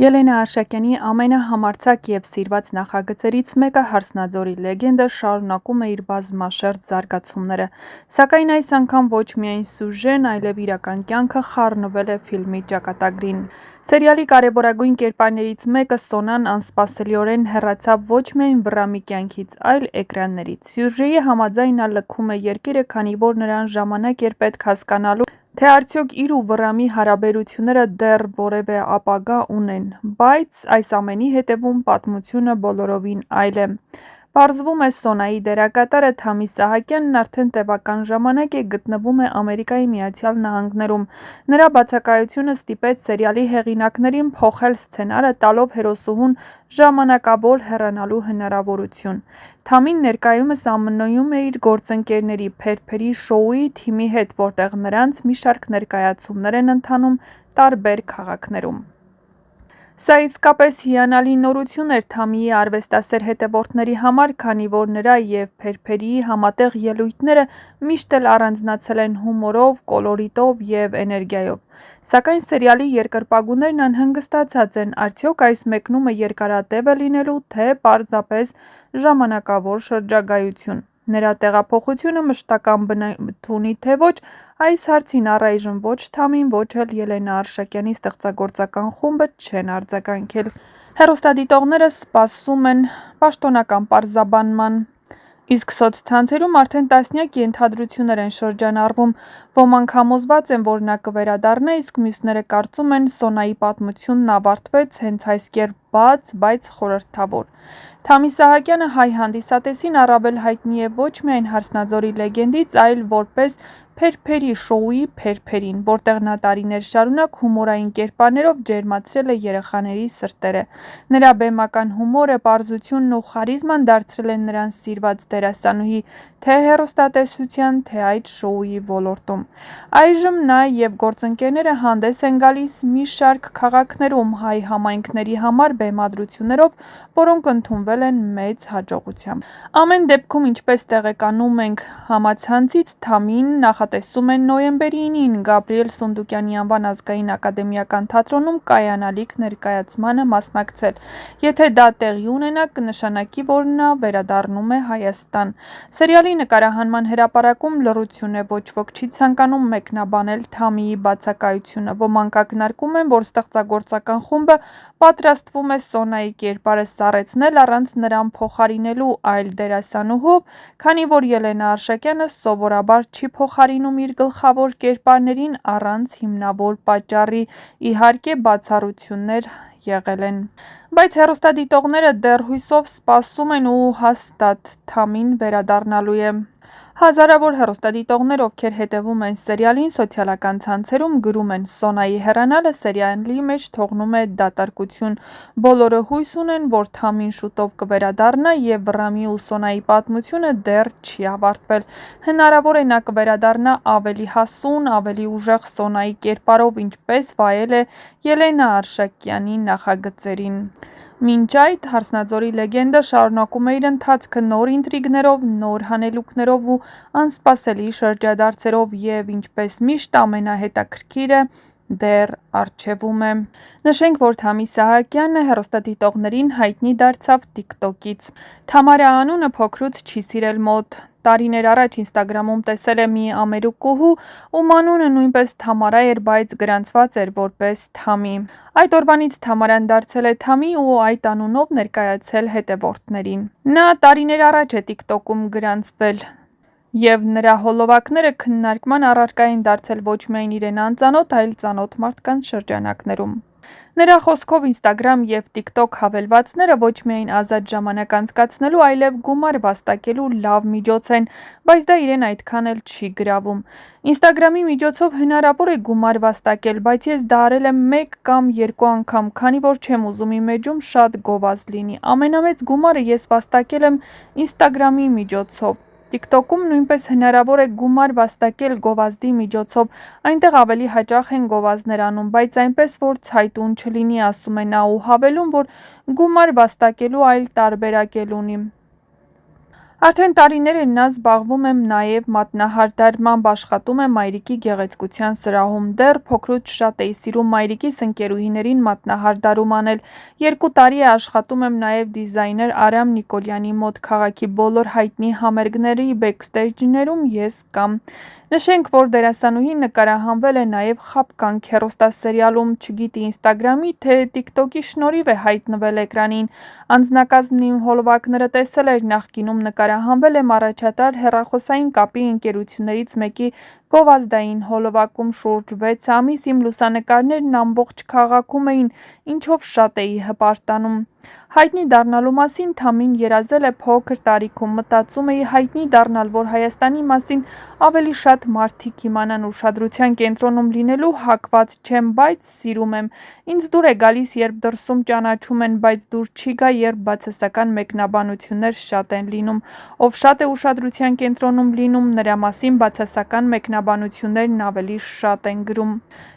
Ելենա Արշակյանի ամենահամարձակ և սիրված նախագծերից մեկը «Հարսնաձորի լեգենդը» շարունակում է իր բազմաշերտ զարգացումները, սակայն այս անգամ ոչ միայն սյուժեն, այլև իրական կյանքը խառնվել է ֆիլմի ճակատագրին։ Սերիալի կարևորագույն կերպարներից մեկը՝ Սոնան, անսպասելիորեն հեռացավ ոչ միայն Վռամի կյանքից, այլ էկրաններից։ Սյուժեի համաձայն նա լքում է երկիրը, քանի որ նրան ժամանակ էր պետք հասկանալու, թե արդյոք իր ու Վռամի հարաբերությունները դեռ որևէ ապագա ունեն, բայց այս ամենի հետևում պատմությունը բոլորովին այլ է։ Պարզվում է, Սոնայի դերակատարը Թամի Սահակյանն արդեն տևական ժամանակ է գտնվում է Ամերիկայի Միացյալ Նահանգներում։ Նրա բացակայությունը ստիպեց սերիալի հեղինակներին փոխել սցենարը, տալով հերոսուհուն ժամանակավոր հեռանալու հնարավորություն։ Թամին ներկայումս ԱՄՆ-ում է իր գործընկերների Փեր-Փերի շոուի թիմի հետ, որտեղ նրանց մի շարք ներկայացումներ են ընթանում տարբեր քաղաքներում։ Սա իսկապես հիանալի նորություն էր Թամիի արվեստասեր հետևորդների համար, քանի որ նրա և Փեր-Փերիի համատեղ ելույթները միշտ էլ առանձնացել են հումորով, կոլորիտով և էներգիայով։ Սակայն սերիալի երկրպագուներն անհանգստացած են՝ արդյոք այս մեկնումը երկարատև է լինելու, թե պարզապես ժամանակավոր շրջագայություն։ Նրա տեղափոխությունը մշտական բնույթ ունի, թե ոչ, այս հարցին առայժմ ոչ Թամին, ոչ էլ Ելենա Արշակյանի ստեղծագործական խումբը չեն արձագանքել։ Հեռուստադիտողները սպասում են պաշտոնական պարզաբանման։ Իսկ սոցցանցերում արդեն տասնյակ ենթադրություններ են շրջանառվում։ Ոմանք համոզված են, որ նա կվերադառնա, իսկ մյուսները կարծում են՝ Սոնայի պատմությունն ավարտվեց հենց այս կերպ բաց, բայց խորհրդավոր։ Թամի Սահակյանը հայ հանդիսատեսին առավել հայտնի է ոչ միայն «Հարսնաձորի լեգենդից», այլ որպես Փեր-Փերի շոուի Փեր-Փերին, որտեղ նա տարիներ շարունակ հումորային կերպարներով ջերմացրել է երեխաների սրտերը։ Նրա բեմական հումորը, պարզությունն ու խարիզման դարձրել են նրան սիրված դերասանուհի թե հեռուստատեսության, թե այդ շոուի ոլորտում։ Այժմ նա և գործընկերները հանդես են գալիս մի շարք քաղաքներում հայ համայնքների համար բեմադրություններով, որոնք ընդունվել են մեծ հաջողությամբ։ Ամեն դեպքում, ինչպես տեղեկանում ենք համացանցից, Թամին նախատեսում է նոյեմբերի 9-ին Գաբրիել Սունդուկյանի անվան ազգային ակադեմիական թատրոնում կայանալիք ներկայացմանը մասնակցել։ Եթե դա տեղի ունենա, կնշանակի, որ նա վերադառնում է Հայաստան։ Սերիալի նկարահանման հրապարակում լռություն է, ոչ ոք չի ցանկանում մեկնաբանել Թամիի բացակայությունը։ Ոմանք ակնարկում են, որ ստեղծագործական խումբը պատրաստվում է Սոնայի կերպարը սառեցնել առանց նրան փոխարինելու այլ դերասանուհով, քանի որ Ելենա Արշակյանը սովորաբար չի փոխարինում իր գլխավոր կերպարներին առանց հիմնավոր պատճառի։ Իհարկե, բացառություններ եղել են։ Բայց հեռուստադիտողները դեռ հույսով սպասում են ու հաստատ Թամին վերադառնալու է։ Հազարավոր հեռուստադիտողներ, ովքեր հետևում են սերիալին, սոցիալական ցանցերում գրում են՝ Սոնայի հեռանալը սերիալի մեջ թողնում է դատարկություն։ Բոլորը հույս ունեն, որ Թամին շուտով կվերադառնա, և Վռամի ու Սոնայի պատմությունը դեռ չի ավարտվել։ Հնարավոր է նա կվերադառնա ավելի հասուն, ավելի ուժեղ Սոնայի կերպարով, ինչպես վայել է Ելենա Արշակյանի նախագծերին։ Մինչ այդ, «Հարսնաձորի լեգենդը» շարունակում է իր ընթացքը նոր ինտրիգներով, նոր հանելուկներով ու անսպասելի շրջադարձերով, և, ինչպես միշտ, ամենահետաքրքիրը դեռ առջևում է։ Նշենք, որ Թամի Սահակյանը հեռուստադիտողներին հայտնի դարձավ TikTok-ից։ Թամարա անունը փոքրուց չի սիրել մոտ։ Տարիներ առաջ Ինստագրամում տեսել է մի ամերիկուհու, ում անունը նույնպես Թամարա էր, բայց գրանցված էր որպես Թամի։ Այդ օրվանից Թամարան դարձել է Թամի ու այդ անունով ներկայացել հետևորդներին։ Նա տարիներ առաջ է TikTok-ում գրանցվել, և նրա հոլովակները քննարկման առարկա են դարձել ոչ միայն իրեն անծանոթ, այլ ծանոթ մարդկանց շրջանակներում։ Նրա խոսքով Ինստագրամ և TikTok հավելվածները ոչ միայն ազատ ժամանակ անցկացնելու, այլև գումար վաստակելու լավ միջոց են, բայց դա իրեն այդքան էլ չի գրավում։ Ինստագրամի միջոցով հնարավոր է գումար վաստակել, բայց ես դա արել եմ մեկ կամ երկու անգամ, քանի որ չեմ ուզում իմ էջում շատ գովազդ լինի։ Ամենամեծ գումարը ես վաստակել եմ Ինստագրամի միջոցով։ TikTok-ում նույնպես հնարավոր է գումար վաստակել գովազդի միջոցով, այնտեղ ավելի հաճախ են գովազդներ անում, բայց այնպես, որ ցայտուն չլինի, ասում է նա ու հավելում, որ գումար վաստակելու այլ տարբերակ էլ ունի։ Արդեն տարիներ է նա զբաղվում եմ նաև մատնահարդարմամբ, աշխատում է մայրիկի գեղեցկության սրահում, դեռ փոքրուց շատ էի սիրում մայրիկիս ընկերուհիներին մատնահարդարում անել, 2 տարի է աշխատում եմ նաև դիզայներ Արամ Նիկոլյանի մոտ, քաղաքի բոլոր հայտնի համերգների բեքստեյջներում ես կամ։ Նշենք, որ դերասանուհին նկարահանվել է նաև «Խաբկանք» հեռուստասերիալում, չգիտի ինստագրամի, թե տիկտոկի շնորհիվ է հայտնվել էկրանին, անձնակազմի հոլովակները տեսել էր նախկինում, նկարահանվել եմ առաջատար հեռախոսային կապի ընկերություններից մեկի գովազդային հոլովակում շուրջ 6 ամիս իմ լուսանկարներն ամբողջ քաղաքում էին, ինչով շատ էի հպարտանում։ Հայտնի դառնալու մասին Թամին երազել է փոքր տարիքում, մտածում էի հայտնի դառնալ, որ Հայաստանի մասին ավելի շատ մարդիկ իմանան, ուշադրության կենտրոնում լինելու հակված չեմ, բայց սիրում եմ։ Ինձ դուր է գալիս, երբ դրսում ճանաչում են, բայց դուր չի գա, երբ բացասական մեկնաբանություններ շատ են լինում։ Ով շատ է ուշադրության կենտրոնում լինում, նրա մասին բացասական մեկնաբանություններն ավելի շատ են գրում։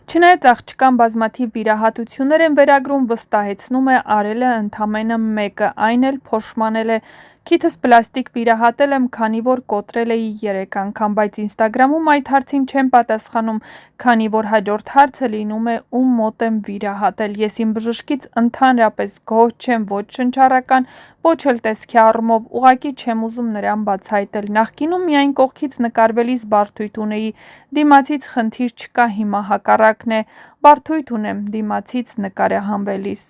Չնայած աղջկան բազմաթիվ վիրահատություններ են վերագրում, վստահեցնում է արել է ընդամենը մեկը, այն էլ փոշմանել է։ Քիթս պլաստիկ վիրահատել եմ, քանի որ կոտրել էի 3 անգամ, բայց ինստագրամում այդ հարցին չեմ պատասխանում, քանի որ հաջորդ հարցը լինում է ում մոտ եմ վիրահատել։ Ես իմ բժշկից ընդհանրապես գոհ չեմ ոչ շնչառական, ոչ էլ տեսքի առումով, ուղղակի չեմ ուզում նրան բացահայտել։ Նախկինում միայն կողքից նկարվելիս բարդույթ ունեի, դիմացից խնդիր չկա, հիմա հակառակն է, բարդույթ ունեմ դիմացից նկարահանվելիս։